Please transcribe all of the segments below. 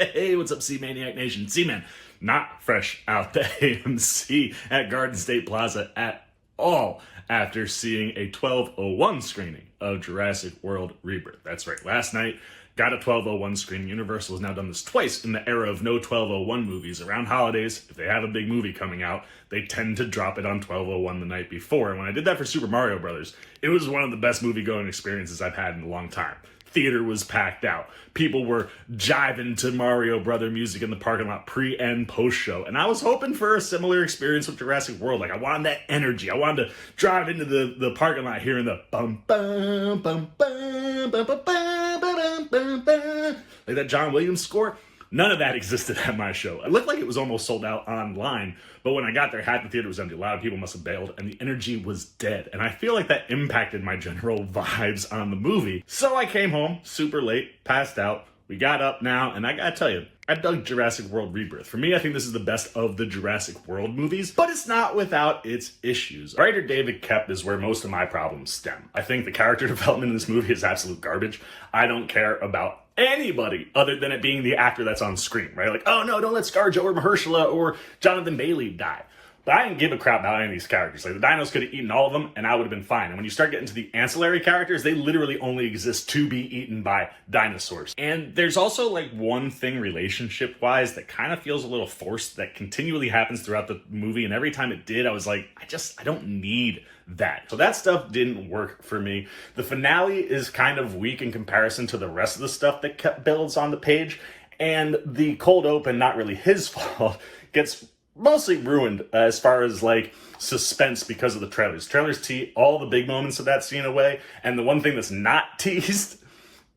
Hey, what's up, C-Maniac Nation? C-Man, not fresh out the AMC at Garden State Plaza at all after seeing a 12:01 screening of Jurassic World Rebirth. That's right, last night, got a 12:01 screening. Universal has now done this twice in the era of no 12:01 movies. Around holidays, if they have a big movie coming out, they tend to drop it on 12:01 the night before. And when I did that for Super Mario Brothers, it was one of the best movie-going experiences I've had in a long time. Theater was packed out. People were jiving to Mario Brother music in the parking lot pre and post show. And I was hoping for a similar experience with Jurassic World. Like, I wanted that energy. I wanted to drive into the parking lot hearing the bum bum bum bum bum bum bum bum bum bum, like that John Williams score. None of that existed at my show. It looked like it was almost sold out online, but when I got there, half the theater was empty. A lot of people must have bailed, and the energy was dead. And I feel like that impacted my general vibes on the movie. So I came home super late, passed out. We got up now, and I gotta tell you, I dug Jurassic World Rebirth. For me, I think this is the best of the Jurassic World movies, but it's not without its issues. Writer David Koepp is where most of my problems stem. I think the character development in this movie is absolute garbage. I don't care about anybody other than it being the actor that's on screen, right? Like, oh no, don't let ScarJo or Mahershala or Jonathan Bailey die. But I didn't give a crap about any of these characters. Like, the dinos could have eaten all of them, and I would have been fine. And when you start getting to the ancillary characters, they literally only exist to be eaten by dinosaurs. And there's also, like, one thing relationship-wise that kind of feels a little forced that continually happens throughout the movie, and every time it did, I was like, I don't need that. So that stuff didn't work for me. The finale is kind of weak in comparison to the rest of the stuff that Koepp builds on the page, and the cold open, not really his fault, gets mostly ruined as far as like suspense because of the trailers. Trailers tee all the big moments of that scene away, and the one thing that's not teased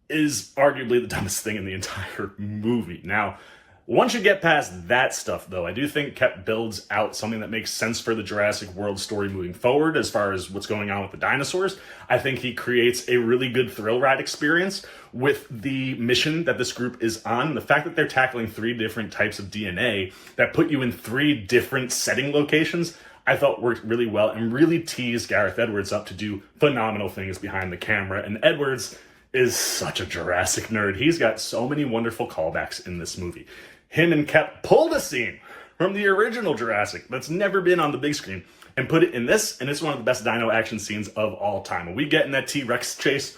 is arguably the dumbest thing in the entire movie. Now, once you get past that stuff, though, I do think Koepp builds out something that makes sense for the Jurassic World story moving forward as far as what's going on with the dinosaurs. I think he creates a really good thrill ride experience with the mission that this group is on. The fact that they're tackling 3 different types of DNA that put you in 3 different setting locations, I thought worked really well and really teased Gareth Edwards up to do phenomenal things behind the camera. And Edwards is such a Jurassic nerd. He's got so many wonderful callbacks in this movie. Him and Koepp pulled a scene from the original Jurassic that's never been on the big screen and put it in this, and it's one of the best dino action scenes of all time. When we get in that T-Rex chase,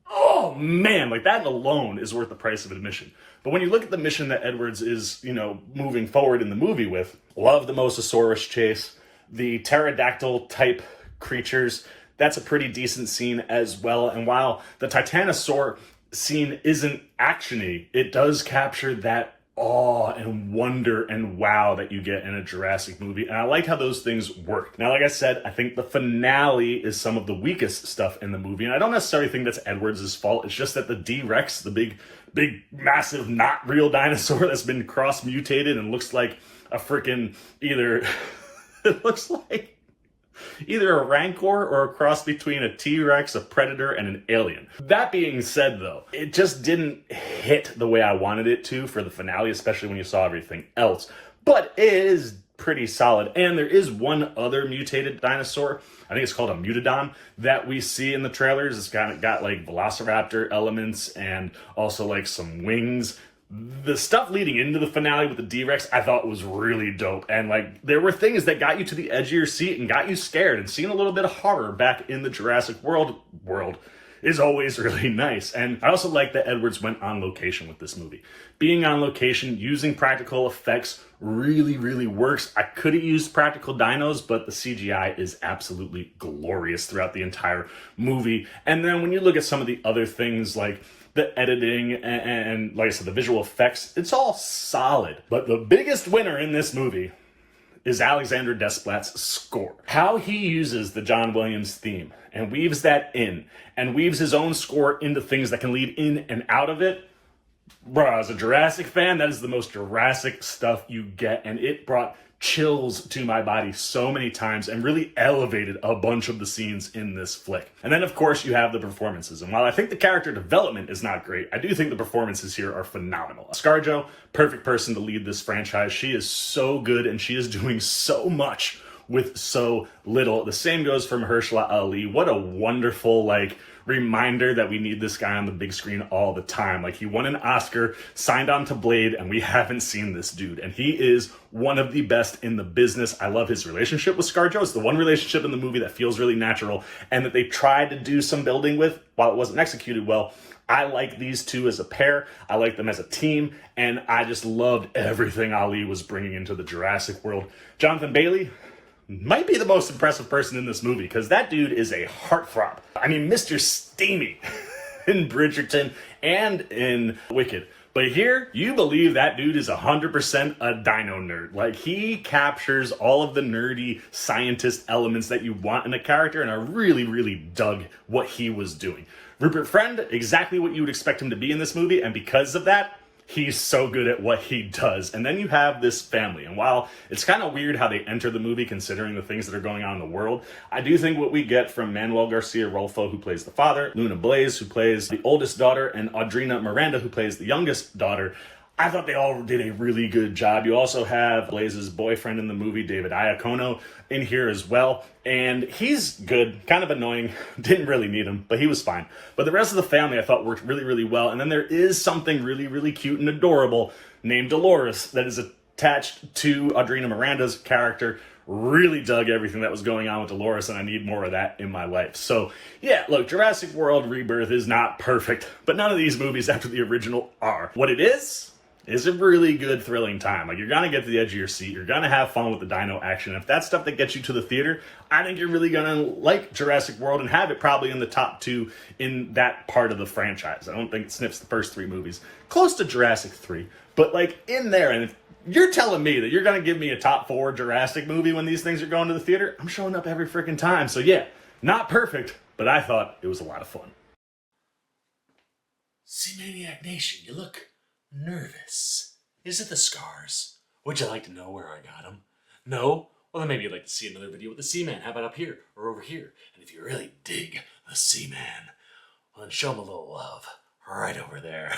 oh man, like that alone is worth the price of admission. But when you look at the mission that Edwards is, moving forward in the movie with, love the Mosasaurus chase, the pterodactyl type creatures, that's a pretty decent scene as well. And while the Titanosaur scene isn't actiony, it does capture that awe and wonder and wow that you get in a Jurassic movie. And I like how those things work. Now, like I said, I think the finale is some of the weakest stuff in the movie. And I don't necessarily think that's Edwards' fault. It's just that the D-Rex, the big, massive, not real dinosaur that's been cross-mutated and looks like a freaking it looks like either a rancor or a cross between a T-Rex, a predator, and an alien. That being said, though, it just didn't hit the way I wanted it to for the finale, especially when you saw everything else. But it is pretty solid. And there is one other mutated dinosaur, I think it's called a Mutodon, that we see in the trailers. It's got like Velociraptor elements and also like some wings. The stuff leading into the finale with the D-Rex, I thought was really dope. And like, there were things that got you to the edge of your seat and got you scared, and seeing a little bit of horror back in the Jurassic World is always really nice. And I also like that Edwards went on location with this movie. Being on location, using practical effects really, really works. I could have used practical dinos, but the CGI is absolutely glorious throughout the entire movie. And then when you look at some of the other things like the editing and like I said, the visual effects, it's all solid. But the biggest winner in this movie is Alexandre Desplat's score. How he uses the John Williams theme and weaves that in and weaves his own score into things that can lead in and out of it. Bro, as a Jurassic fan, that is the most Jurassic stuff you get, and it brought chills to my body so many times and really elevated a bunch of the scenes in this flick. And then, of course, you have the performances. And while I think the character development is not great, I do think the performances here are phenomenal. ScarJo, perfect person to lead this franchise. She is so good, and she is doing so much with so little. The same goes for Mahershala Ali. What a wonderful, like, reminder that we need this guy on the big screen all the time. Like, he won an Oscar, signed on to Blade, and we haven't seen this dude. And he is one of the best in the business. I love his relationship with ScarJo. It's the one relationship in the movie that feels really natural and that they tried to do some building with while it wasn't executed well. I like these two as a pair. I like them as a team. And I just loved everything Ali was bringing into the Jurassic World. Jonathan Bailey might be the most impressive person in this movie, because that dude is a heartthrob. I mean, Mr. Steamy in Bridgerton and in Wicked. But here, you believe that dude is 100% a dino nerd. Like, he captures all of the nerdy scientist elements that you want in a character, and I really, really dug what he was doing. Rupert Friend, exactly what you would expect him to be in this movie, and because of that, he's so good at what he does. And then you have this family. And while it's kind of weird how they enter the movie considering the things that are going on in the world, I do think what we get from Manuel Garcia Rolfo, who plays the father, Luna Blaze, who plays the oldest daughter, and Audrina Miranda, who plays the youngest daughter, I thought they all did a really good job. You also have Blaze's boyfriend in the movie, David Iacono, in here as well. And he's good, kind of annoying, didn't really need him, but he was fine. But the rest of the family I thought worked really, really well. And then there is something really, really cute and adorable named Dolores that is attached to Audrina Miranda's character. Really dug everything that was going on with Dolores, and I need more of that in my life. So, yeah, look, Jurassic World Rebirth is not perfect, but none of these movies after the original are. What it is a really good, thrilling time. Like, you're gonna get to the edge of your seat. You're gonna have fun with the dino action. If that's stuff that gets you to the theater, I think you're really gonna like Jurassic World and have it probably in the top 2 in that part of the franchise. I don't think it sniffs the first 3 movies. Close to Jurassic 3, but, like, in there. And if you're telling me that you're gonna give me a top 4 Jurassic movie when these things are going to the theater, I'm showing up every freaking time. So yeah, not perfect, but I thought it was a lot of fun. C-Maniac Nation, you look nervous. Is it the scars? Would you like to know where I got them? No? Well, then maybe you'd like to see another video with the Seaman. How about up here or over here? And if you really dig the Seaman, well, then show him a little love right over there.